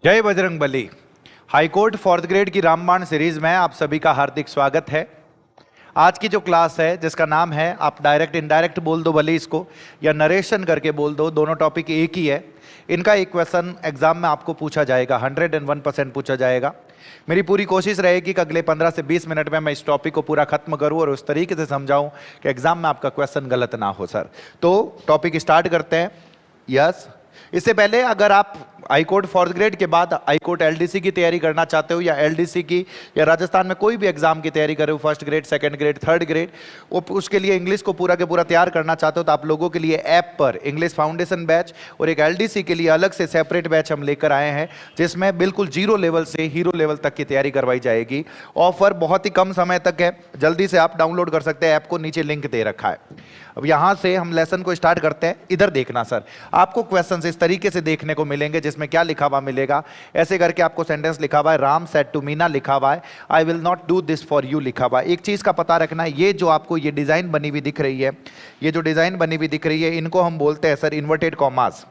जय Bajrangbali. High court fourth grade की रामबाण सीरीज में आप सभी का हार्दिक स्वागत है। आज की जो क्लास है जिसका नाम है, आप डायरेक्ट इनडायरेक्ट बोल दो भले इसको, या नरेशन करके बोल दो, दोनों टॉपिक एक ही है। इनका एक क्वेश्चन एग्जाम में आपको पूछा जाएगा, 101% पूछा जाएगा। मेरी पूरी कोशिश रहेगी कि अगले 15 से 20 मिनट में मैं इस टॉपिक को पूरा खत्म करूं और उस तरीके से समझाऊं कि एग्जाम में आपका क्वेश्चन गलत ना हो सर। तो टॉपिक स्टार्ट करते हैं। यस, इससे पहले अगर आप हाईकोर्ट फोर्थ ग्रेड के बाद हाईकोर्ट एलडीसी की तैयारी करना चाहते हो, या एलडीसी की या राजस्थान में कोई भी एग्जाम की तैयारी कर रहे हो, first grade, second grade, third grade, उसके लिए इंग्लिश को पूरा के पूरा तैयार करना चाहते हो, तो आप लोगों के लिए ऐप पर इंग्लिश फाउंडेशन बैच और एक एलडीसी के लिए अलग से सेपरेट बैच हम लेकर आए हैं, जिसमें बिल्कुल जीरो लेवल से हीरो लेवल तक की तैयारी करवाई जाएगी। ऑफर बहुत ही कम समय तक है, जल्दी से आप डाउनलोड कर सकते हैं ऐप को, नीचे लिंक दे रखा है। अब यहां से हम लेसन को स्टार्ट करते हैं। इधर देखना सर, आपको क्वेश्चन इस तरीके से देखने को मिलेंगे जिसमें क्या लिखा हुआ मिलेगा, ऐसे करके आपको सेंटेंस लिखा हुआ है, राम सेड टू मीना लिखा हुआ है, आई will not do this for you लिखा हुआ है। एक चीज का पता रखना है, ये जो आपको ये डिजाइन बनी हुई दिख रही है, ये जो डिजाइन बनी हुई दिख रही है, इनको हम बोलते हैं सर इन्वर्टेड कॉमास।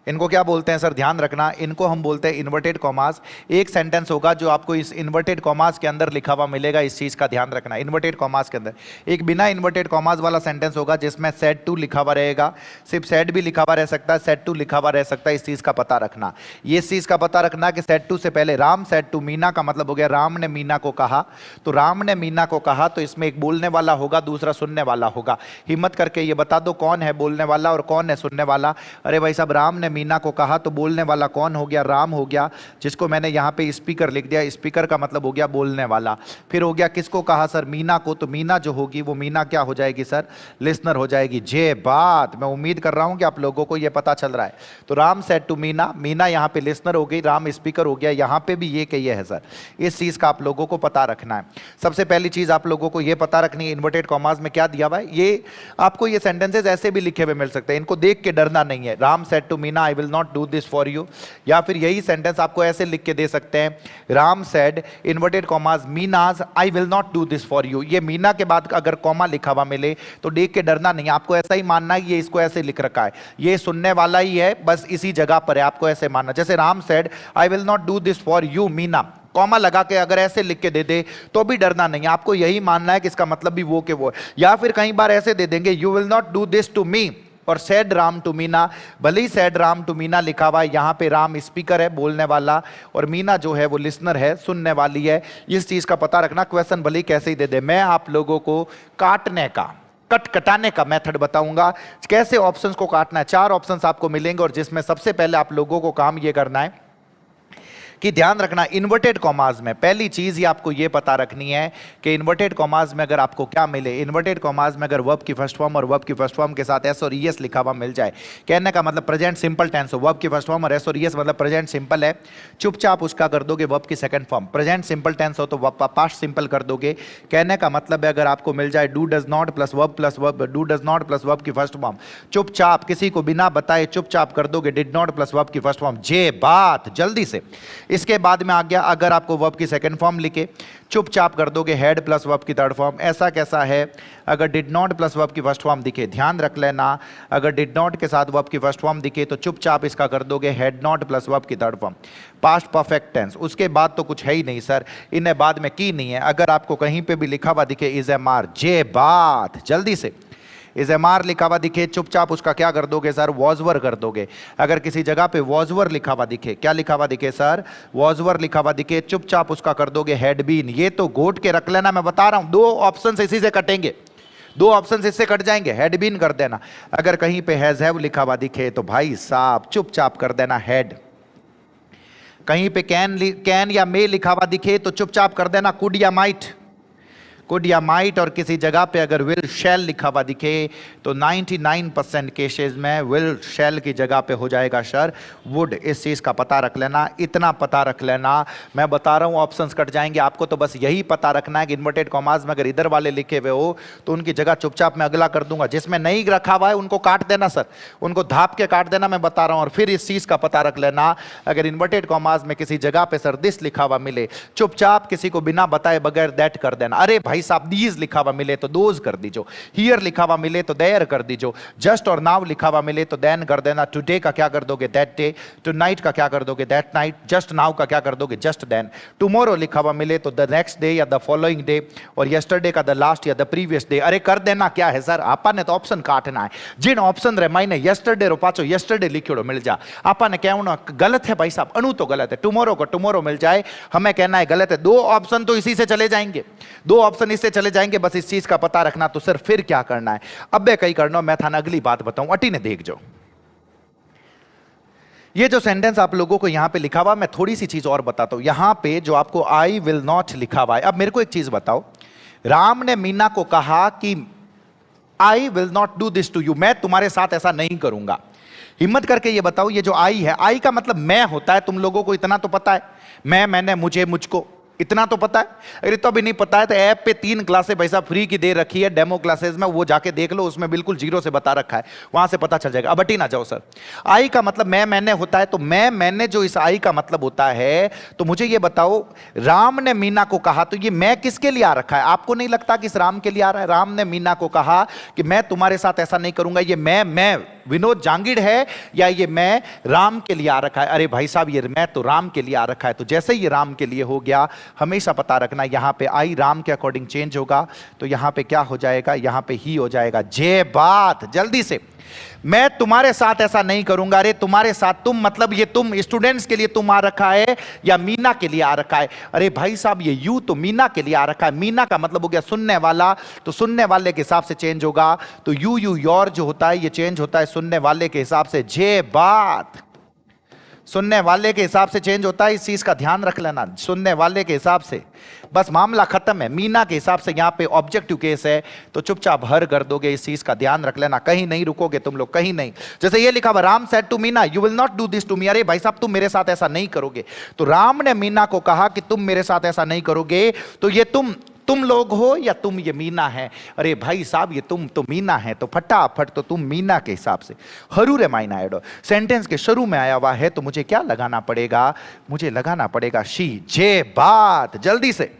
इनको क्या बोलते हैं सर, ध्यान रखना, इनको हम बोलते हैं इन्वर्टेड कॉमास। एक सेंटेंस होगा जो आपको इस इन्वर्टेड कॉमास के अंदर लिखा हुआ मिलेगा, इस चीज का ध्यान रखना। इन्वर्टेड कॉमास के अंदर एक बिना इन्वर्टेड कॉमास वाला सेंटेंस होगा जिसमें सेड टू लिखा हुआ रहेगा, सिर्फ सेड भी लिखा हुआ रह सकता है, सेड टू लिखा हुआ रह सकता है। इस चीज का पता रखना, ये चीज का पता रखना कि सेड टू से पहले राम सेड टू मीना का मतलब हो गया राम ने मीना को कहा, तो राम ने मीना को कहा, तो इसमें एक बोलने वाला होगा, दूसरा सुनने वाला होगा। हिम्मत करके ये बता दो कौन है बोलने वाला और कौन है सुनने वाला। अरे भाई साहब, राम ने मीना को कहा तो बोलने वाला कौन हो गया, राम हो गया, जिसको मैंने यहां पे स्पीकर लिख दिया, स्पीकर का मतलब हो गया बोलने वाला। फिर हो गया किसको कहा सर, मीना को, तो मीना जो होगी वो मीना क्या हो जाएगी सर, लिसनर हो जाएगी। जे बात, मैं उम्मीद कर रहा हूं कि आप लोगों को यह पता चल रहा है। तो राम सेड टू मीना, मीना यहां पे लिसनर हो गई, राम स्पीकर हो गया, यहां पे भी ये कही है सर। इस चीज का आप लोगों को पता रखना है। सबसे पहली चीज आप लोगों को यह पता रखनी है, इन्वर्टेड कॉमास में क्या दिया हुआ है। ये आपको ये सेंटेंसेस ऐसे भी लिखे हुए मिल सकते हैं, इनको देख के डरना नहीं है। Ram said to Meena, I will not do this for you, या फिर यही सेंटेंस आपको ऐसे लिख के दे सकते हैं, Ram said inverted commas means I will not do this for you. ये मीना के बाद अगर कॉमा लिखा हुआ मिले तो देख के डरना नहीं, आपको ऐसा ही मानना है ये इसको ऐसे लिख रखा है, ये सुनने वाला ही है, बस इसी जगह पर है, आपको ऐसे मानना। जैसे Ram said I will not do this for you Meena, comma लगा के अगर ऐसे लिख के दे दे तो भी डरना नहीं, आपको यही मानना है कि इसका मतलब भी वो के वो है। या फिर कई बार ऐसे दे देंगे, you will not do this to me और सेड राम टू मीना, भले ही सेड राम टू मीना लिखा हुआ है, यहां पे राम स्पीकर है बोलने वाला और मीना जो है वो लिसनर है, सुनने वाली है। इस चीज का पता रखना। क्वेश्चन भले ही कैसे ही दे दे, मैं आप लोगों को काटने का, कटाने का मेथड बताऊंगा, कैसे ऑप्शंस को काटना है। 4 ऑप्शंस आपको मिलेंगे और जिसमें सबसे पहले आप लोगों को काम ये करना है कि ध्यान रखना, इन्वर्टेड कॉमास में पहली चीज ही आपको यह पता रखनी है कि इन्वर्टेड कॉमास में अगर आपको क्या मिले, इन्वर्टेड कॉमास में अगर वर्ब की फर्स्ट फॉर्म और वर्ब की फर्स्ट फॉर्म के साथ एस और ईएस लिखा हुआ मिल जाए, कहने का मतलब प्रेजेंट सिंपल टेंस हो, वर्ब की फर्स्ट फॉर्म और एस और ईएस मतलब प्रेजेंट सिंपल है, चुपचाप उसका कर दोगे वर्ब की second form. Present simple tense हो तो पास्ट सिंपल कर दोगे। कहने का मतलब है अगर आपको मिल जाए do does not plus verb, do does not plus verb की फर्स्ट फॉर्म, चुपचाप किसी को बिना बताए चुपचाप कर दोगे डिड नॉट प्लस वर्ब की फर्स्ट फॉर्म। जे बात, जल्दी से। इसके बाद में आ गया, अगर आपको वर्ब की सेकंड फॉर्म लिखे चुपचाप कर दोगे हेड प्लस वर्ब की थर्ड फॉर्म। ऐसा कैसा है, अगर डिड नॉट प्लस वर्ब की फर्स्ट फॉर्म दिखे, ध्यान रख लेना, अगर डिड नॉट के साथ वर्ब की फर्स्ट फॉर्म दिखे तो चुपचाप इसका कर दोगे हेड नॉट प्लस वर्ब की third form, past perfect tense. उसके बाद तो कुछ है ही नहीं सर, इन्हें बाद में की नहीं है। अगर आपको कहीं पे भी लिखा हुआ दिखे इज एम आर, जे बात, जल्दी से इज एम आर लिखा हुआ दिखे चुपचाप उसका क्या कर दोगे सर, वॉजवर कर दोगे। अगर किसी जगह पे वॉजवर लिखा हुआ दिखे, क्या लिखा हुआ दिखे सर, वॉजवर लिखा हुआ दिखे, चुपचाप उसका कर दोगे हेड बीन। ये तो गोट के रख लेना, मैं बता रहा हूं 2 ऑप्शन इसी से कटेंगे, 2 ऑप्शन इससे कट जाएंगे, हेड बीन कर देना। अगर कहीं पे हैव लिखा हुआ दिखे तो भाई साहब चुपचाप कर देना हेड। कहीं पे कैन या मे लिखा हुआ दिखे तो चुपचाप कर देना कुड या माइट, कुड या माइट। और किसी जगह पे अगर विल शैल लिखा हुआ दिखे तो 99% केसेस में विल शैल की जगह पे हो जाएगा सर वुड। इस चीज का पता रख लेना, इतना पता रख लेना, मैं बता रहा हूं ऑप्शंस कट जाएंगे। आपको तो बस यही पता रखना है कि इन्वर्टेड कॉमास में अगर इधर वाले लिखे हुए हो तो उनकी जगह चुपचाप मैं अगला कर दूंगा, जिसमें नहीं रखा हुआ है उनको काट देना सर, उनको धाप के काट देना, मैं बता रहा हूं। और फिर इस चीज का पता रख लेना, अगर इन्वर्टेड कॉमास में किसी जगह पे सर दिस लिखा हुआ मिले, चुपचाप किसी को बिना बताए बगैर दैट कर देना। अरे भाई साहब दीज लिखा हुआ मिले तो दोज कर दीजो, हियर लिखा हुआ मिले तो देयर कर दीजो, जस्ट और नाउ लिखा हुआ मिले तो देन कर देना, टुडे का क्या कर दोगे दैट डे, टू नाइट का क्या कर दोगे दैट नाइट, जस्ट नाउ का क्या कर दोगे जस्ट देन, टुमारो लिखा हुआ मिले तो द नेक्स्ट डे या द फॉलोइंग डे, और यस्टरडे का द लास्ट या द प्रीवियस डे। अरे कर देना क्या है सर, आपा ने तो ऑप्शन काटना है, जिन ऑप्शन रे मायने यस्टरडे रो पाचो यस्टरडे लिखियो मिल जा, आपा ने कहना गलत है भाई साहब, अनु तो गलत है, टुमारो को टुमारो मिल जाए, हमें कहना है गलत है। दो ऑप्शन तो इसी से चले जाएंगे, दो ऑप्शन इससे चले जाएंगे, बस इस चीज का पता रखना। तो सर फिर क्या करना है, अब कई करना, मैं थाना अगली बात बताऊं, अटी ने देख जो ये जो सेंटेंस आप लोगों को यहां पे लिखा हुआ, मैं थोड़ी सी चीज और बताता हूं। यहां पे जो आपको आई विल नॉट लिखा हुआ है, अब मेरे को एक चीज बताओ, राम ने मीना को कहा कि I will not do this to you, मैं तुम्हारे साथ ऐसा नहीं करूंगा। हिम्मत करके ये बताओ, ये जो आई है, आई का मतलब मैं होता है, तुम लोगों को इतना तो पता है, मैं, मैंने, मुझे, मुझको, इतना तो पता है। अगर तो अभी नहीं पता है तो ऐप पे 3 क्लासें पैसा फ्री की दे रखी है डेमो क्लासेस में, वो जाके देख लो, उसमें बिल्कुल जीरो से बता रखा है, वहां से पता चल जाएगा। अब हटी ना जाओ सर, आई का मतलब मैं, मैंने होता है, तो मैं, मैंने जो इस आई का मतलब होता है, तो मुझे ये बताओ, राम ने मीना को कहा, तो ये मैं किसके लिए आ रखा है? आपको नहीं लगता कि इस राम के लिए आ रहा है? राम ने मीना को कहा कि मैं तुम्हारे साथ ऐसा नहीं करूंगा, ये मैं विनोद जांगिड़ है या ये मैं राम के लिए आ रखा है? अरे भाई साहब, ये मैं तो राम के लिए आ रखा है, तो जैसे ही ये राम के लिए हो गया, हमेशा पता रखना यहां पे आई राम के अकॉर्डिंग चेंज होगा, तो यहां पे क्या हो जाएगा, यहां पे ही हो जाएगा। जे बात, जल्दी से, मैं तुम्हारे साथ ऐसा नहीं करूंगा। अरे तुम्हारे साथ, तुम मतलब ये तुम स्टूडेंट्स के लिए तुम आ रखा है या मीना के लिए आ रखा है? अरे भाई साहब, ये यू तो मीना के लिए आ रखा है, मीना का मतलब हो गया सुनने वाला, तो सुनने वाले के हिसाब से चेंज होगा, तो यू योर जो होता है ये चेंज होता है सुनने वाले के हिसाब से। जे बात, सुनने वाले के हिसाब से चेंज होता है, इस चीज का ध्यान रख लेना, सुनने वाले के हिसाब से, बस मामला खत्म है। मीना के हिसाब से यहां पे ऑब्जेक्टिव केस है, तो चुपचाप हर कर दोगे, इस चीज का ध्यान रख लेना, कहीं नहीं रुकोगे तुम लोग, कहीं नहीं। जैसे ये लिखा हुआ, Ram said to Meena you will not do this to me, अरे भाई साहब तुम मेरे साथ ऐसा नहीं करोगे, तो राम ने मीना को कहा कि तुम मेरे साथ ऐसा नहीं करोगे, तो ये तुम लोग हो या तुम ये मीना है? अरे भाई साहब, ये तुम तो मीना है, तो फटाफट तो तुम मीना के हिसाब से हरूले मायना एडो, सेंटेंस के शुरू में आया हुआ है, तो मुझे क्या लगाना पड़ेगा, मुझे लगाना पड़ेगा शी। जे बात, जल्दी से।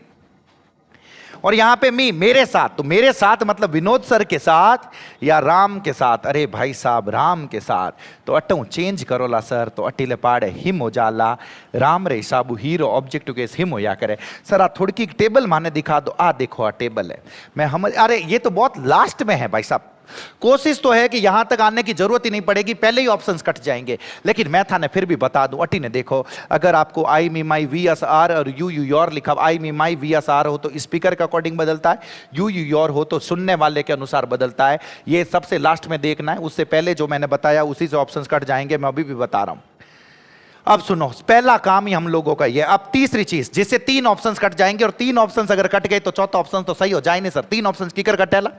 और यहां पे मी, मेरे साथ, तो मेरे साथ मतलब विनोद सर के साथ या राम के साथ? अरे भाई साहब, राम के साथ, तो अटू चेंज करोला सर, तो अटीले पाड़े हिम हो जाला, राम रे हिसाबू हीरो ऑब्जेक्टिव केस हिम होया करे। सर आ थोड़ी की टेबल माने दिखा दो, आ देखो आ टेबल है, मैं हम, अरे ये तो बहुत लास्ट में है भाई साहब, कोशिश तो है कि यहां तक आने की जरूरत ही नहीं पड़ेगी, पहले ही ऑप्शंस कट जाएंगे, लेकिन मैं था ने फिर भी बता दूं। अटी ने देखो, अगर आपको आई मी माई वी एस आर और यू योर लिखा, आई मी माई वी एस आर हो तो स्पीकर के अकॉर्डिंग बदलता है, यू योर हो तो सुनने वाले के अनुसार बदलता है। ये सबसे लास्ट में देखना है, उससे पहले जो मैंने बताया उसी से ऑप्शंस कट जाएंगे, मैं अभी भी बता रहा हूं। अब सुनो, पहला काम ही हम लोगों का ये। अब तीसरी चीज, जिससे 3 ऑप्शंस कट जाएंगे, और 3 ऑप्शंस अगर कट गए तो चौथा ऑप्शन तो सही हो जाए नहीं सर। 3 ऑप्शंस किकर कटेला,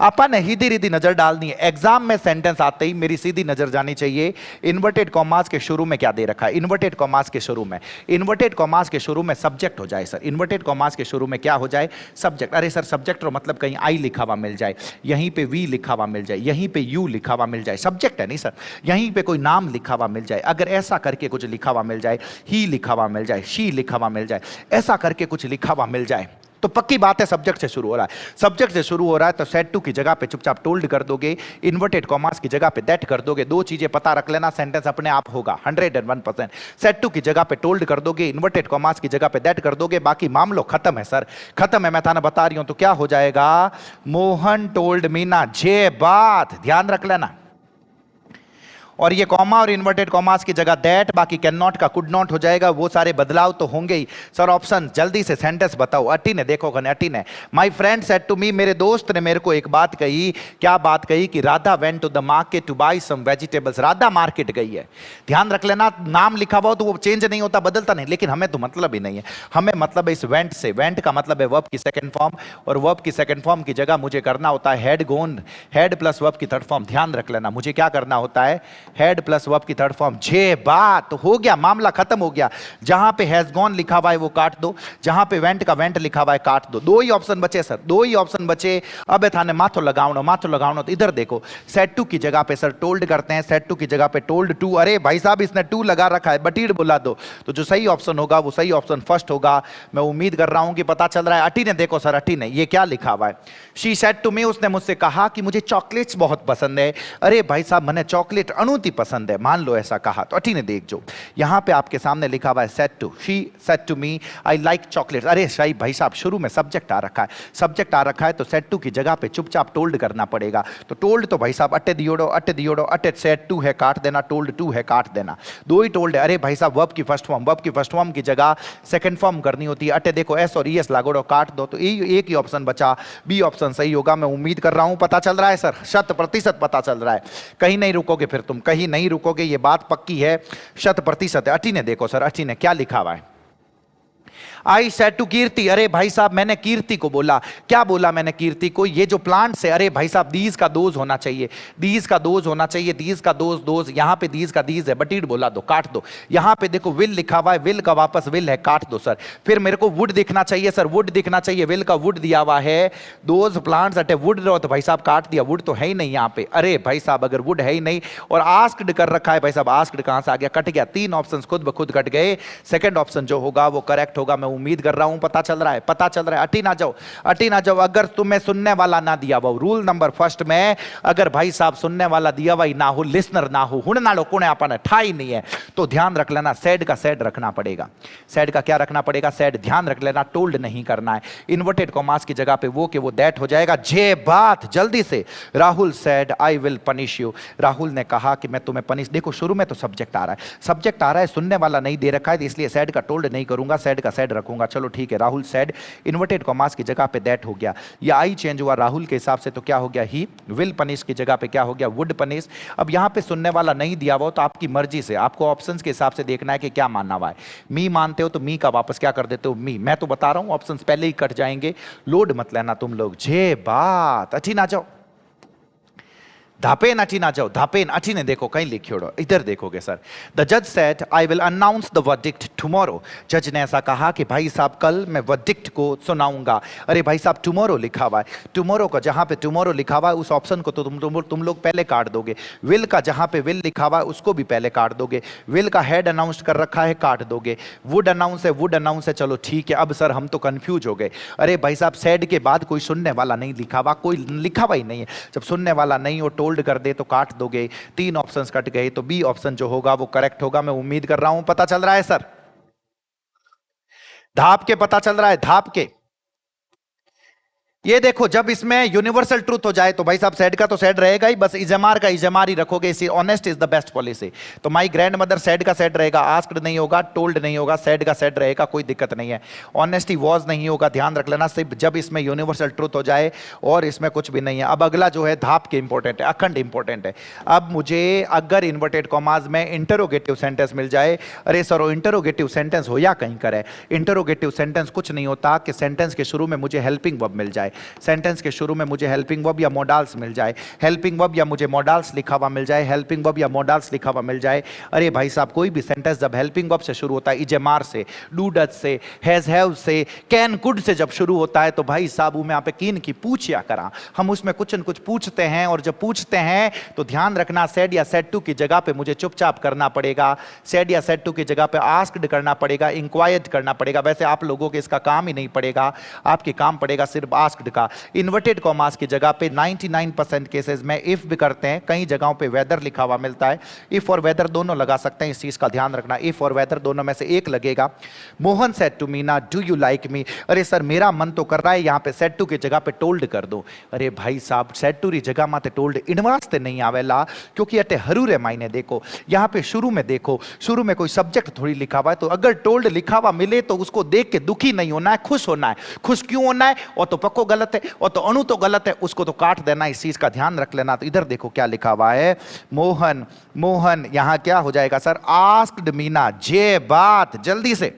अपन ने सीधी सीधी नजर डालनी है। एग्जाम में सेंटेंस आते ही मेरी सीधी नजर जानी चाहिए, इन्वर्टेड कॉमास के शुरू में क्या दे रखा है। इन्वर्टेड कॉमास के शुरू में, इन्वर्टेड कॉमास के शुरू में सब्जेक्ट हो जाए सर। इन्वर्टेड कॉमास के शुरू में क्या हो जाए, सब्जेक्ट। अरे सर सब्जेक्ट तो मतलब कहीं आई लिखा हुआ मिल जाए, यहीं पे वी लिखा हुआ मिल जाए, यहीं पे यू लिखा हुआ मिल जाए, सब्जेक्ट है नहीं सर। यहीं पे कोई नाम लिखा हुआ मिल जाए, अगर ऐसा करके कुछ लिखा हुआ मिल जाए, ही लिखा हुआ मिल जाए, शी लिखा हुआ मिल जाए, ऐसा करके कुछ लिखा हुआ मिल जाए, तो पक्की बात है सब्जेक्ट से शुरू हो रहा है। सब्जेक्ट से शुरू हो रहा है तो सेड टू की जगह पे चुपचाप टोल्ड कर दोगे, इन्वर्टेड कॉमास की जगह पे दैट कर दोगे। 2 चीजें पता रख लेना, सेंटेंस अपने आप होगा 101%। सेड टू की जगह पे टोल्ड कर दोगे, इन्वर्टेड कॉमास की जगह पे दैट कर दोगे, बाकी मामलो खत्म है सर, खत्म है। मैं थाना बता रही हूं, तो क्या हो जाएगा, मोहन टोल्ड मीना। जे बात, ध्यान रख लेना। और ये कॉमा और इन्वर्टेड कॉमास की जगह दैट, बाकी कैन नॉट का कुड नॉट हो जाएगा। वो सारे बदलाव तो होंगे ही सर। ऑप्शन जल्दी से सेंटेंस बताओ। अटी ने देखो, अटी ने, my friend said to me, मेरे दोस्त ने मेरे को एक बात कही। क्या बात कही, कि Radha went to the market to buy some vegetables. Radha market गई है। ध्यान रख लेना, नाम लिखा हुआ तो वो चेंज नहीं होता, बदलता नहीं, लेकिन हमें तो मतलब ही नहीं है। हमें मतलब है इस वेंट से। वेंट का मतलब है वर्ब की सेकंड फॉर्म, और वर्ब की सेकंड फॉर्म की जगह मुझे करना होता है had gone, had plus verb की थर्ड फॉर्म। ध्यान रख लेना, मुझे क्या करना होता है, हैड प्लस वर्ब की थर्ड फॉर्म जे बात, तो हो गया, मामला खत्म हो गया। जहां पे हैज गॉन लिखा हुआ है वो काट दो, जहां पे वेंट का वेंट लिखा हुआ है काट दो। दो ही ऑप्शन बचे सर, दो ही ऑप्शन बचे। अब थाने माथो लगावनो, तो इधर देखो सेट टू की जगह पे सर टोल्ड करते हैं, सेट टू की जगह पे टोल्ड टू। अरे भाई साहब इसने टू लगा रखा है, बटीड बुला दो, तो जो सही ऑप्शन होगा वो सही ऑप्शन फर्स्ट होगा। मैं उम्मीद कर रहा हूं कि पता चल रहा है। अटी ने देखो सर, अटी ने ये क्या लिखा हुआ है, शी सेड टू मी, उसने मुझसे कहा कि मुझे चॉकलेट्स बहुत पसंद है। अरे भाई साहब मैंने चॉकलेट अणुति पसंद है, मान लो ऐसा कहा, तो अटी ने देख जो यहां पे आपके सामने लिखा हुआ है said to, she said to me I like chocolates. अरे शाही भाई साहब शुरू में सब्जेक्ट आ रखा है, सब्जेक्ट आ रखा है तो सेड टू की जगह पे चुपचाप टोल्ड करना पड़ेगा। तो टोल्ड तो भाई साहब अटे दियोड़ो, अटे सेड टू है काट देना, टोल्ड टू है काट देना, दो ही टोल्ड है। अरे भाई साहब वर्ब की फर्स्ट फॉर्म की जगह सेकंड फॉर्म करनी होती है। अटे देखो एस और ईएस लागोड़ो काट दो, तो एक ही ऑप्शन बचा, बी ऑप्शन सही होगा। मैं उम्मीद कर रहा हूं पता चल रहा है सर, 100% पता चल रहा है। कहीं नहीं रुकोगे फिर तुम, कहीं नहीं रुकोगे, ये बात पक्की है, 100% है। अटी ने देखो सर, अटी ने क्या लिखा हुआ है, आई सेड टू कीर्ति। अरे भाई साहब मैंने कीर्ति को बोला, क्या बोला मैंने कीर्ति को, ये जो प्लांट्स है, अरे भाई साहब दीज का दोज होना चाहिए, दीज का दोज होना चाहिए, दीज का दोज, यहां पे दीज का दीज है, बटीड बोला दो, काट दो। यहां पे देखो विल लिखा हुआ है, विल का वापस विल है, काट दो सर। फिर मेरे को वुड दिखना चाहिए सर, वुड दिखना चाहिए, विल का वुड दिया हुआ है, दोज प्लांट्स अटे वुड रहो, तो भाई साहब काट दिया, वुड तो है ही नहीं यहां पे। अरे भाई साहब अगर वुड है ही नहीं और आस्क्ड कर रखा है, भाई साहब आस्क्ड कहां से आ गया, कट गया, तीन ऑप्शन खुद ब खुद कट गए। सेकंड ऑप्शन जो होगा वो करेक्ट होगा। मैं उम्मीद कर रहा हूं पता चल रहा है, पता चल रहा है। अटी ना जाओ, अटी ना जाओ, अगर तुम्हें सुनने वाला ना दिया हुआ, रूल नंबर फर्स्ट में अगर भाई साहब सुनने वाला दिया हुआ ही ना हो, लिसनर ना हो, हुण नालो कोने आपने ठाई नहीं है, तो ध्यान रख लेना सेड का सेड रखना पड़ेगा। सेड का क्या रखना पड़ेगा, सेड, ध्यान रख लेना, टोल्ड नहीं करना है। इन्वर्टेड कॉमास की जगह पे वो के वो दैट हो जाएगा। जे बात, जल्दी से, Rahul said I will punish you, Rahul ने कहा कि मैं तुम्हें पनिश। देखो शुरू में तो सब्जेक्ट आ रहा है, सब्जेक्ट आ रहा है, सुनने वाला नहीं दे रखा है, इसलिए सेड का टोल्ड नहीं करूंगा, सेड का सेड रखूंगा। चलो ठीक है, राहुल सेड, इन्वर्टेड कॉमास की जगह पे दैट हो गया। या आई चेंज हुआ राहुल के हिसाब से, तो क्या हो गया, ही विल पनिश की जगह पे क्या हो गया, वुड पनिश। अब यहां पे सुनने वाला नहीं दिया हुआ, तो आपकी मर्जी से, आपको ऑप्शंस के हिसाब से देखना है कि क्या मानना हुआ है। मी मानते हो तो मी का वापस क्या कर देते हो, मी। मैं तो बता रहा हूं ऑप्शंस पहले ही कट जाएंगे, लोड मत लेना तुम लोग। जे बात, अच्छी ना जाओ, धापेन अटी ना जाओ, धापेन अटी ने देखो कहीं लिखी हो, इधर देखोगे सर। द जज said I will announce the verdict tomorrow, जज ने ऐसा कहा कि भाई साहब कल मैं वर्डिक्ट को सुनाऊंगा। अरे भाई साहब टुमारो लिखा हुआ है, टुमारो का जहां पे टुमारो लिखा हुआ है उस ऑप्शन को तो तुम लोग पहले काट दोगे। विल का जहां पे विल लिखा हुआ है उसको भी पहले काट दोगे। विल का हेड अनाउंस कर रखा है, काट दोगे। वुड अनाउंस है, वुड अनाउंस है, चलो ठीक है। अब सर हम तो कंफ्यूज हो गए। अरे भाई साहब सेड के बाद कोई सुनने वाला नहीं लिखा हुआ, कोई लिखा हुआ ही नहीं है। जब सुनने वाला नहीं हो, टोल्ड कर दे तो काट दोगे। तीन ऑप्शंस कट गए, तो बी ऑप्शन जो होगा वो करेक्ट होगा। मैं उम्मीद कर रहा हूं पता चल रहा है सर, धाप के पता चल रहा है, धाप के। ये देखो जब इसमें यूनिवर्सल ट्रूथ हो जाए तो भाई साहब सेड का तो सेड रहेगा ही, बस इजमार का इजमार ही रखोगे। इसी honest is the best policy. तो माई ग्रैंड मदर सेड का सेड रहेगा, आस्क्ड नहीं होगा, टोल्ड नहीं होगा, सेड का सेड रहेगा, कोई दिक्कत नहीं है। ऑनेस्टी वॉज नहीं होगा, ध्यान रख लेना, सिर्फ जब इसमें यूनिवर्सल ट्रूथ हो जाए और इसमें कुछ भी नहीं है। अब अगला जो है धाप के इंपॉर्टेंट है, अखंड इंपॉर्टेंट है। अब मुझे अगर इन्वर्टेड कॉमाज में इंटरोगेटिव सेंटेंस मिल जाए, अरे सर इंटरोगेटिव सेंटेंस हो या कहीं करे, इंटरोगेटिव सेंटेंस कुछ नहीं होता कि सेंटेंस के शुरू में मुझे हेल्पिंग वर्ब मिल जाए, सेंटेंस के शुरू में मुझे हेल्पिंग वर्ब या मोडाल्स मिल जाए, हेल्पिंग वर्ब या मुझे मोडाल्स लिखा हुआ मिल जाए, हेल्पिंग वर्ब या मोडाल्स लिखा हुआ मिल जाए। अरे भाई साहब कोई भी सेंटेंस जब हेल्पिंग वर्ब से शुरू होता है, इजेमार से, डू डज से, हैज हैव से, कैन कुड से जब शुरू होता है, तो भाई साहब मैं यहाँ पे कीन की पूछ या करा, हम उसमें कुछ न कुछ पूछते हैं। और जब पूछते हैं तो ध्यान रखना सेड या सेड टू की जगह पे मुझे चुपचाप करना पड़ेगा, सेड या सेड टू की जगह पे आस्क्ड करना पड़ेगा, इंक्वायर्ड करना पड़ेगा। वैसे आप लोगों के इसका काम ही नहीं पड़ेगा, आपके काम पड़ेगा सिर्फ आस्क्ड का। इन्वर्टेड कॉमास की जगह पे 99% केसेस में इफ भी करते हैं, कई जगहों पे वेदर लिखा हुआ मिलता है, इफ और वेदर दोनों लगा सकते हैं, इस चीज का ध्यान रखना, इफ और वेदर दोनों में से एक लगेगा। Mohan said to Meena do you like me, अरे सर मेरा मन तो कर रहा है यहाँ पे सेड टू की जगह पे टोल्ड कर दो। अरे भाई साहब सेड टू री जगह माते टोल्ड इन वास्ते नहीं आवेला क्योंकि अटे हरूले मायने देखो, यहाँ पे शुरू में देखो, शुरू में कोई सब्जेक्ट थोड़ी लिखा हुआ है, तो अगर टोल्ड लिखा हुआ मिले तो उसको देख के दुखी नहीं होना है, खुश होना है। खुश क्यों होना है, और तो पक्को गलत है, और तो अणु तो गलत है, उसको तो काट देना, इस चीज का ध्यान रख लेना। तो इधर देखो क्या लिखा हुआ है, मोहन, मोहन यहां क्या हो जाएगा सर, आस्क्ड मीना, जे बात, जल्दी से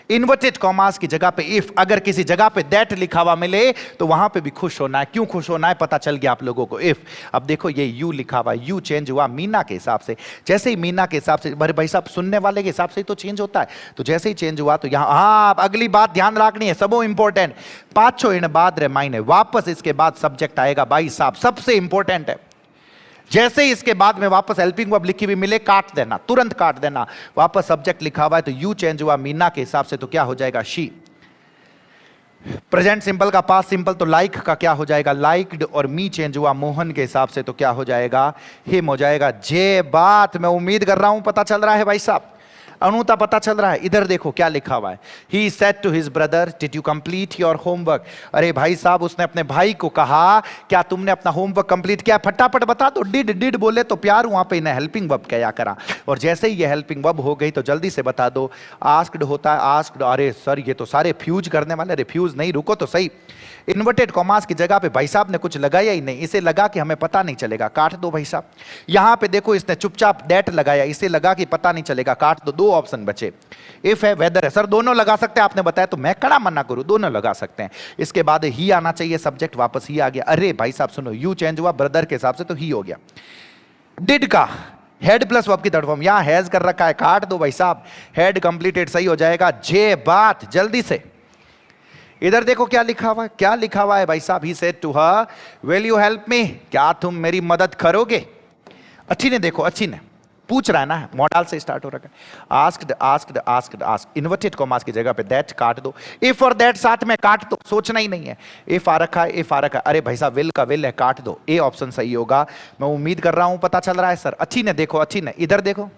इन्वर्टेड कॉमास की जगह पे इफ, अगर किसी जगह पे दैट लिखा हुआ मिले तो वहां पे भी खुश होना है। क्यों खुश होना है पता चल गया आप लोगों को। इफ, अब देखो ये यू लिखा हुआ, यू चेंज हुआ मीना के हिसाब से। जैसे ही मीना के हिसाब से, भाई साहब सुनने वाले के हिसाब से ही तो चेंज होता है, तो जैसे ही चेंज हुआ तो यहां, हाँ अगली बात ध्यान रखनी है, सबो इंपॉर्टेंट, पाछो इन बाद रे मायने, वापस इसके बाद सब्जेक्ट आएगा भाई साहब, सबसे इंपॉर्टेंट है। जैसे ही इसके बाद में वापस हेल्पिंग वर्ब लिखी हुई मिले काट देना, तुरंत काट देना। वापस सब्जेक्ट लिखा हुआ है तो यू चेंज हुआ मीना के हिसाब से, तो क्या हो जाएगा शी। प्रेजेंट सिंपल का पास्ट सिंपल, तो लाइक का क्या हो जाएगा लाइक्ड, और मी चेंज हुआ मोहन के हिसाब से, तो क्या हो जाएगा हिम हो जाएगा। जे बात मैं उम्मीद कर रहा हूं पता चल रहा है भाई साहब, अनुता पता चल रहा है। इधर देखो क्या लिखा हुआ है, he said to his brother did you complete your homework. अरे भाई साहब उसने अपने भाई को कहा क्या तुमने अपना होमवर्क कंप्लीट किया, फटाफट बता दो। डिड बोले तो प्यार, वहां पे इन्हें हेल्पिंग वर्ब क्या करा, और जैसे ही ये हेल्पिंग वर्ब हो गई तो जल्दी से बता दो। आस्क्ड होता है आस्क्ड, अरे सर ये तो सारे फ्यूज करने वाले, रिफ्यूज नहीं, रुको तो सही। इन्वर्टेड कॉमास की जगह पे भाई साहब ने कुछ लगाया ही नहीं, इसे लगा कि हमें पता नहीं चलेगा, काट दो भाई साहब। यहां पे देखो इसने चुपचाप दैट लगाया, इसे लगा कि पता नहीं चलेगा, काट दो। दो ऑप्शन बचे, इफ है वेदर है। सर दोनों लगा सकते हैं आपने बताया, तो मैं कड़ा मना करूं, दोनों लगा सकते हैं। इसके बाद ही आना चाहिए सब्जेक्ट, वापस ही आ गया। अरे भाई साहब सुनो, यू चेंज हुआ ब्रदर के हिसाब से तो ही हो गया। डिड का हेड प्लस वर्ब की थर्ड फॉर्म, यहां हैज कर रखा है, काट दो भाई साहब। हेड कंप्लीटेड सही हो जाएगा। जे बात जल्दी से, इधर देखो क्या लिखा हुआ है, क्या लिखा हुआ है भाई साहब, he said to her will you help me, क्या तुम मेरी मदद करोगे। अच्छी ने देखो, अच्छी ने पूछ रहा है ना, मॉडल से स्टार्ट हो रहा है। Asked asked asked ask, inverted commas की जगह पे दैट काट दो, इफ और दैट साथ में काट दो, सोचना ही नहीं है। इफ आ रखा है, इफ आ रखा है, अरे भाई साहब विल का विल है, काट दो। ए ऑप्शन सही होगा, मैं उम्मीद कर रहा हूं पता चल रहा है सर। अच्छी ने देखो, अच्छी ने इधर देखो।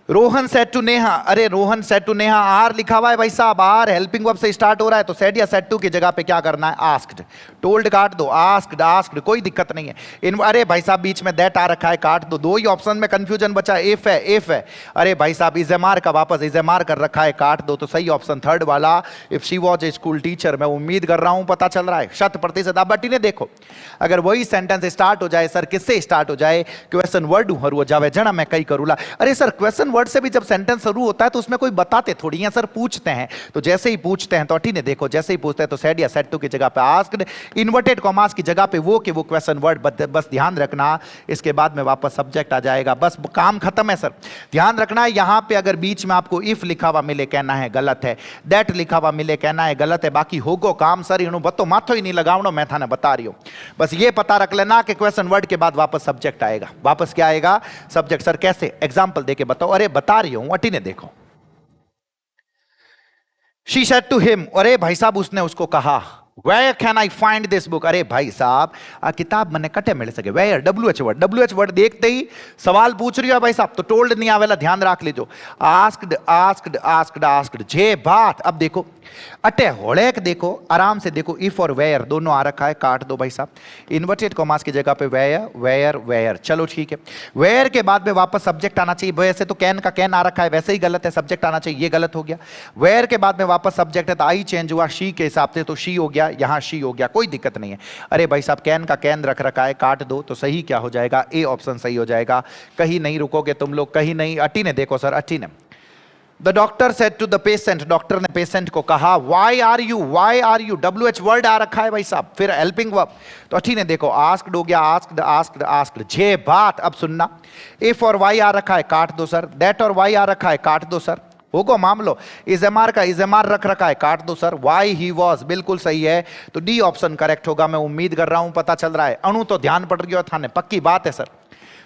रोहन सेड टू नेहा, अरे Rohan said to Neha, are लिखा हुआ है भाई साहब, आर हेल्पिंग वर्ब से स्टार्ट हो रहा है, तो सेड या सेड टू की जगह पे क्या करना है आस्क्ड। टोल्ड काट दो, आस्क्ड आस्क्ड कोई दिक्कत नहीं है। अरे भाई साहब बीच में दैट आ रखा है, काट दो। दो ही ऑप्शन में कंफ्यूजन बचा, इफ है इफ है। अरे भाई साहब इजेमार का वापस इजेमार कर रखा है, काट दो। तो सही ऑप्शन थर्ड वाला, if she was a school teacher, मैं उम्मीद कर रहा हूं पता चल रहा है 100%। अब बटी ने देखो, अगर वही सेंटेंस स्टार्ट हो जाए सर, किससे स्टार्ट हो जाए, क्वेश्चन वर्ड हो जावे जना मैं कई करूला। अरे सर क्वेश्चन वर्ड से भी जब सेंटेंस शुरू होता है तो उसमें कोई बताते थोड़ी है सर, पूछते हैं। तो जैसे ही पूछते हैं तो अटी ने देखो, जैसे ही पूछते हैं तो सेड या सेड टू की जगह पे आस्क्ड, इन्वर्टेड कॉमास की जगह पे वो कि वो क्वेश्चन वर्ड, बस ध्यान रखना। इसके बाद में वापस सब्जेक्ट आ जाएगा, बस काम खत्म है सर। ध्यान रखना है यहां पे अगर बीच में आपको इफ लिखा हुआ मिले कहना है गलत है, दैट लिखा हुआ मिले कहना है गलत है, बाकी होगो काम सर इनु बतो माथो ही नहीं लगावनो, मैं थाने बता रही हूं। बस ये पता रख लेना कि क्वेश्चन वर्ड के बाद वापस सब्जेक्ट आएगा। वापस क्या आएगा सब्जेक्ट। सर कैसे, एग्जांपल देके बताओ। अरे बता रही हूं, अटी ने देखो। She said to him, अरे भाई साहब उसने उसको कहा, Where can I find this book? अरे भाई साहब किताब मने कटे मिल सके। Where, WH वर्ड देखते ही सवाल पूछ रही है भाई साहब, तो टोल्ड नहीं आवेला, ध्यान रख लीजिए। आस्क्ड आस्क्ड आस्क्ड आस्क्ड, जे बात। अब देखो अटे होड़ेक देखो, आराम से देखो, इफ और वेयर दोनों आ रखा है, काट दो भाई साहब। इन्वर्टेड कॉमास की जगह पे वेयर वेयर वेयर, चलो ठीक है। वेयर के बाद में वापस सब्जेक्ट आना चाहिए, वैसे तो कैन का कैन आ रखा है, वैसे ही गलत है, सब्जेक्ट आना चाहिए, ये गलत हो गया। वेयर के बाद में वापस सब्जेक्ट है तो आई चेंज हुआ शी के हिसाब से, तो शी हो गया, यहां शी हो गया, कोई दिक्कत नहीं है। अरे भाई साहब कैन का कैन रख रखा है, काट दो। तो सही क्या हो जाएगा, ए ऑप्शन सही हो जाएगा। कहीं नहीं रुकोगे तुम लोग, कहीं नहीं। अटी ने देखो सर, अटी ने, the doctor said to the patient, doctor ने पेशेंट को कहा, why are you WH word आ रखा है भाई साहब, फिर हेल्पिंग वर्ब। तो अच्छी ने देखो आस्क्ड हो गया, आस्क्ड आस्क्ड आस्क्ड, जे बात। अब सुनना, इफ और वाई आ रखा है, काट दो सर। दैट और वाई आ रखा है, काट दो सर। होगो मामलो, इजेमार का इजेमार रख रखा है, काट दो सर। वाई ही वॉज बिल्कुल सही है, तो डी ऑप्शन करेक्ट होगा, मैं उम्मीद कर रहा हूं पता चल रहा है। अणु तो ध्यान पड़ गया थाने, पक्की बात है सर,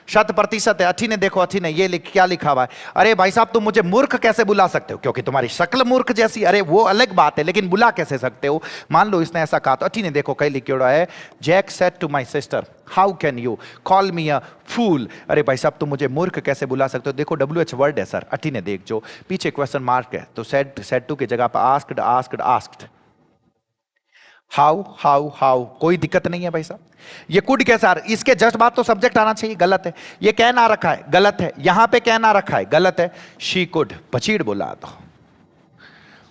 100% है। अच्छी ने देखो, अच्छी ने ये क्या लिखा हुआ है, अरे भाई साहब तुम मुझे मूर्ख कैसे बुला सकते हो, क्योंकि तुम्हारी शक्ल मूर्ख जैसी। अरे वो अलग बात है, लेकिन बुला कैसे सकते हो, मान लो इसने ऐसा कहा। तो अच्छी ने देखो कई लिखा है, Jack said to my sister, how can you call me a fool. अरे भाई साहब तुम मुझे मूर्ख कैसे बुला सकते हो। देखो WH वर्ड है सर, अटी ने देख जो पीछे क्वेश्चन मार्क है, तो सेड टू की जगह पर asked asked asked, how how how, कोई दिक्कत नहीं है भाई साहब। ये कुड कैसा, इसके जस्ट बाद तो सब्जेक्ट आना चाहिए, गलत है। ये कैन आ रखा है, गलत है। यहां पे कैन आ रखा है, गलत है। शी कुड, पचीड़ बोला तो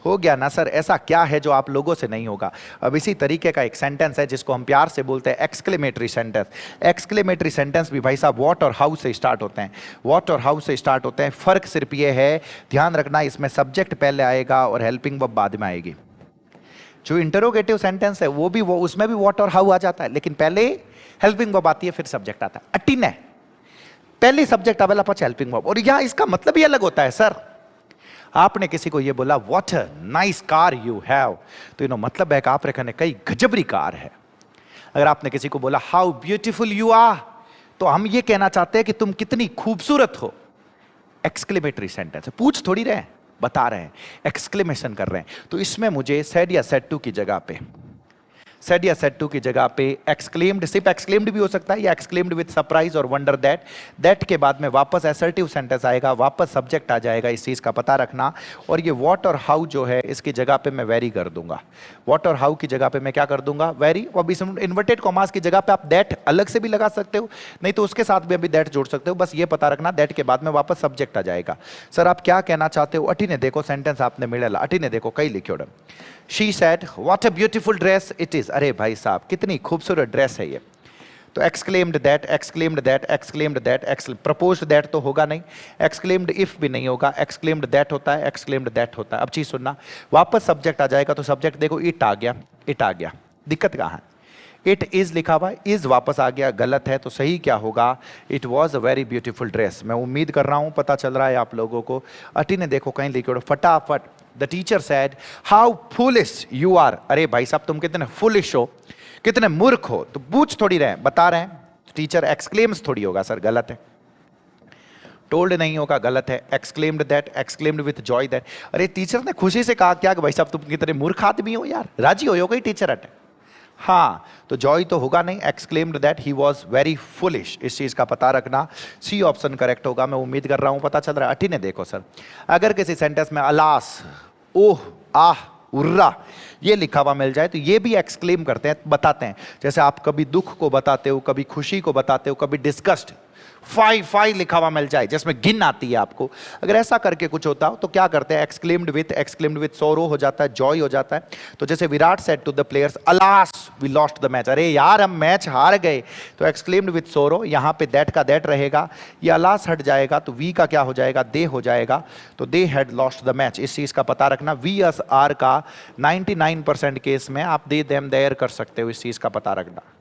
हो गया ना सर? ऐसा क्या है जो आप लोगों से नहीं होगा? अब इसी तरीके का एक सेंटेंस है जिसको हम प्यार से बोलते हैं एक्सक्लेमेटरी सेंटेंस। एक्सक्लेमेटरी सेंटेंस भी भाई साहब व्हाट और हाउ से स्टार्ट होते हैं, व्हाट और हाउ से स्टार्ट होते हैं। फर्क सिर्फ ये है, ध्यान रखना, इसमें सब्जेक्ट पहले आएगा और हेल्पिंग वर्ब बाद में आएगी। जो इंटरोगेटिव सेंटेंस है वो उसमें भी व्हाट और हाउ आ जाता है, लेकिन पहले हेल्पिंग वर्ब आती है फिर सब्जेक्ट आता है। अटिन है, पहले सब्जेक्ट आवेला પછી हेल्पिंग वर्ब। और यहां इसका मतलब ही अलग होता है सर। आपने किसी को ये बोला what a nice car you have, तो मतलब है कि आप रखने कई गजबरी कार है। अगर आपने किसी को बोला हाउ ब्यूटीफुल यू आर, तो हम ये कहना चाहते हैं कि तुम कितनी खूबसूरत हो। एक्सक्लेमेटरी सेंटेंस है, पूछ थोड़ी रहे हैं, बता रहे हैं, एक्सक्लेमेशन कर रहे हैं। तो इसमें मुझे सेड या सेड टू की जगह पे, सेड या सेड टू की जगह पे एक्सक्लेम्ड, सिर्फ एक्सक्लेम्ड भी हो सकता है या एक्सक्लेम्ड विद सरप्राइज और वंडर दैट। दैट के बाद में वापस असर्टिव सेंटेंस आएगा, वापस सब्जेक्ट आ जाएगा, इस चीज का पता रखना। और ये व्हाट और हाउ जो है इसकी जगह पे मैं वेरी कर दूंगा। व्हाट और हाउ की जगह पे मैं क्या कर दूंगा? वेरी। अब इस इन्वर्टेड कॉमास की जगह पे आप दैट अलग से भी लगा सकते हो, नहीं तो उसके साथ भी अभी दैट जोड़ सकते हो। बस ये पता रखना दैट के बाद में वापस सब्जेक्ट आ जाएगा। सर आप क्या कहना चाहते हो? अटी ने देखो सेंटेंस आपने मिलेला, अटी ने देखो कई लिखियो। She said, "What a beautiful dress it is." अरे भाई साहब कितनी खूबसूरत ड्रेस है ये। तो exclaimed that, exclaimed that, exclaimed that, proposed that तो होगा नहीं, exclaimed if भी नहीं होगा, exclaimed that होता है, exclaimed that होता है। अब चीज सुनना, वापस सब्जेक्ट आ जाएगा तो सब्जेक्ट देखो it आ गया, it आ गया। दिक्कत कहाँ है? इट इज लिखा हुआ है, इज वापस आ गया, गलत है। तो सही क्या होगा? It was a very beautiful dress. मैं उम्मीद कर रहा हूं पता चल रहा है आप लोगों को। अटी ने देखो कहीं लिखे फटाफट, the teacher said how foolish you are. अरे भाई साहब तुम कितने फुलिश हो, कितने मूर्ख हो। तो पूछ थोड़ी रहे, बता रहे हैं। टीचर एक्सक्लेम्स थोड़ी होगा सर, गलत है। टोल्ड नहीं होगा, गलत है। Exclaimed that, exclaimed with Joy that. अरे टीचर ने खुशी से कहा क्या कि भाई साहब तुम कितने मूर्ख आदमी हो यार, राजी हो गई टीचर अटे। हाँ तो जॉय तो होगा नहीं, exclaimed that he was very foolish, इस चीज का पता रखना। सी ऑप्शन करेक्ट होगा, मैं उम्मीद कर रहा हूं पता चल रहा है। अटी ने देखो सर, अगर किसी सेंटेंस में अलास, ओह, आह, उर्रा ये लिखा हुआ मिल जाए तो ये भी एक्सक्लेम करते हैं, बताते हैं। जैसे आप कभी दुख को बताते हो, कभी खुशी को बताते हो, कभी डिस्गस्ट, फाई लिखा हुआ मिल जाए जिसमें गिन आती है आपको, अगर ऐसा करके कुछ होता हो तो क्या करते हैं? एक्सक्लेम्ड विथ सोरो हो जाता है, जॉय हो जाता है। तो जैसे Virat said to the players alas we lost the match, अरे यार हम मैच हार गए। तो एक्सक्लेम्ड विथ सोरो, यहां पे दैट का दैट रहेगा, ये अलास हट जाएगा तो वी का क्या हो जाएगा? दे हो जाएगा। तो they had lost the match, इस चीज का पता रखना। वी एस आर का 99% केस में आप दे देम देयर कर सकते हो, इस चीज का पता रखना।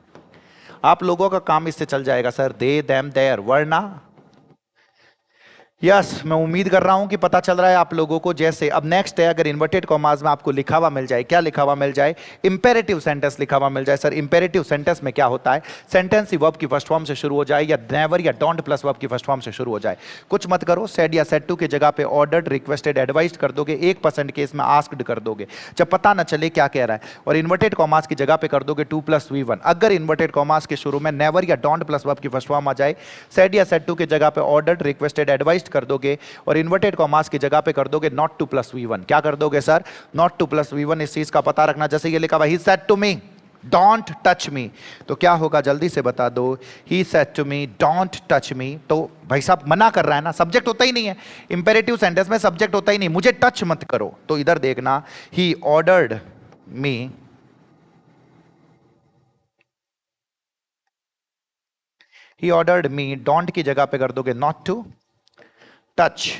आप लोगों का काम इससे चल जाएगा सर, दे देम देयर, वरना यस मैं उम्मीद कर रहा हूं कि पता चल रहा है आप लोगों को। जैसे अब नेक्स्ट है, अगर इन्वर्टेड कॉमास में आपको लिखा हुआ मिल जाए, क्या लिखा हुआ मिल जाए? इंपेरेटिव सेंटेंस लिखा हुआ मिल जाए। सर इंपेरेटिव सेंटेंस में क्या होता है? सेंटेंस ही वर्ब की फर्स्ट फॉर्म से शुरू हो जाए या नेवर या डोंट प्लस वर्ब की फर्स्ट फॉर्म से शुरू हो जाए। कुछ मत करो, सेड या सेड टू की जगह पे ऑर्डर्ड, रिक्वेस्टेड, एडवाइज्ड कर दोगे। 1% केस में आस्क्ड कर दोगे जब पता ना चले क्या कह रहा है। और इन्वर्टेड कॉमास की जगह पे कर दोगे 2 + V1। अगर इन्वर्टेड कॉमास के शुरू में नेवर या डोंट प्लस वर्ब की फर्स्ट फॉर्म आ जाए, सेड या सेड टू की जगह पे ऑर्डर्ड, रिक्वेस्टेड, एडवाइज्ड कर दोगे। और इन्वर्टेड कॉमास की जगह पे कर दोगे नॉट 2 + V1। क्या कर दोगे सर? Not 2 + V1। इस चीज का पता रखना। जैसे ये लिखा हुआ he said to me don't touch me, तो क्या होगा जल्दी से बता दो? He said to me don't touch me. तो भाई साहब मना कर रहा है ना, सब्जेक्ट होता ही नहीं है। इंपेरेटिव सेंटेंस में सब्जेक्ट होता ही नहीं, मुझे टच मत करो। तो इधर देखना, he ordered me, he ordered me, don't की जगह पे कर दोगे नॉट टू टच,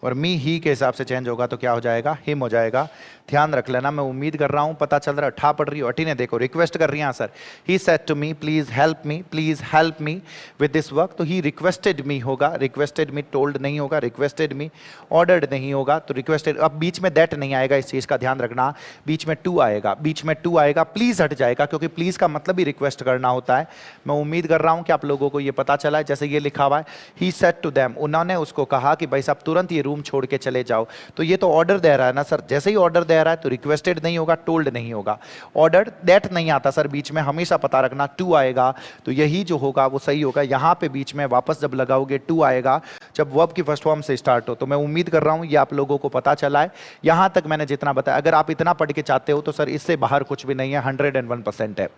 और मी ही के हिसाब से चेंज होगा तो क्या हो जाएगा? हिम हो जाएगा। ध्यान रख लेना, मैं उम्मीद कर रहा हूं पता चल रहा है। ठा पड़ रही हो। अटी ने देखो रिक्वेस्ट कर रही है sir, he said to me please help me with this work. तो ही रिक्वेस्टेड मी होगा, रिक्वेस्टेड मी, टोल्ड नहीं होगा, रिक्वेस्टेड मी, ऑर्डर्ड नहीं होगा। तो रिक्वेस्टेड, अब बीच में दैट नहीं आएगा, इस चीज का ध्यान रखना। बीच में टू आएगा, बीच में टू आएगा, प्लीज हट जाएगा क्योंकि प्लीज का मतलब ही रिक्वेस्ट करना होता है। मैं उम्मीद कर रहा हूं कि आप लोगों को ये पता चला है। जैसे ये लिखा हुआ है, ही सेड टू देम, उन्होंने उसको कहा कि भाई साहब तुरंत ये रूम छोड़ के चले जाओ। तो ये तो ऑर्डर दे रहा है ना सर, जैसे ही ऑर्डर दे रहा है तो रिक्वेस्टेड नहीं होगा, टोल्ड नहीं होगा, ऑर्डर दैट नहीं आता सर बीच में, हमेशा पता रखना टू आएगा। तो यही जो होगा वो सही होगा। यहां पे बीच में वापस जब लगाओगे टू आएगा जब वर्ब की फर्स्ट फॉर्म से स्टार्ट हो। तो मैं उम्मीद कर रहा हूं ये आप लोगों को पता चला है। यहां तक मैंने जितना बताया, अगर आप इतना पढ़ के चाहते हो तो सर इससे बाहर कुछ भी नहीं है, 101% है।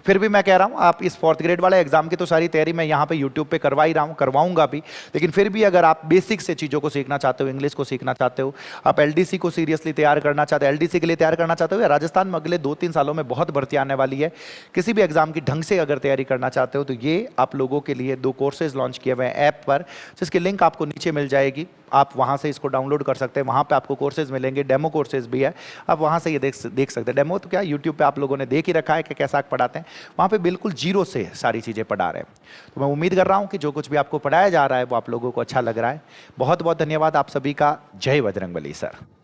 फिर भी मैं कह रहा हूँ आप इस 4th ग्रेड वाले एग्जाम की तो सारी तैयारी मैं यहाँ पे यूट्यूब पे करवा ही रहा हूँ, करवाऊंगा भी, लेकिन फिर भी अगर आप बेसिक से चीज़ों को सीखना चाहते हो, इंग्लिश को सीखना चाहते हो, आप एलडीसी को सीरियसली तैयार करना चाहते हो, एलडीसी के लिए तैयार करना चाहते हो, या राजस्थान में अगले 2-3 सालों में बहुत भर्ती आने वाली है, किसी भी एग्जाम की ढंग से अगर तैयारी करना चाहते हो तो ये आप लोगों के लिए 2 कोर्सेज लॉन्च किए हुए हैं ऐप पर, जिसकी लिंक आपको नीचे मिल जाएगी, आप वहाँ से इसको डाउनलोड कर सकते हैं। वहाँ पे आपको कोर्सेज मिलेंगे, डेमो कोर्सेज भी है, आप वहाँ से ये देख सकते हैं। डेमो तो क्या, यूट्यूब पे आप लोगों ने देख ही रखा है कि कैसा पढ़ाते हैं, वहाँ पे बिल्कुल जीरो से सारी चीज़ें पढ़ा रहे हैं। तो मैं उम्मीद कर रहा हूँ कि जो कुछ भी आपको पढ़ाया जा रहा है वो आप लोगों को अच्छा लग रहा है। बहुत बहुत धन्यवाद आप सभी का। जय बजरंगबली सर।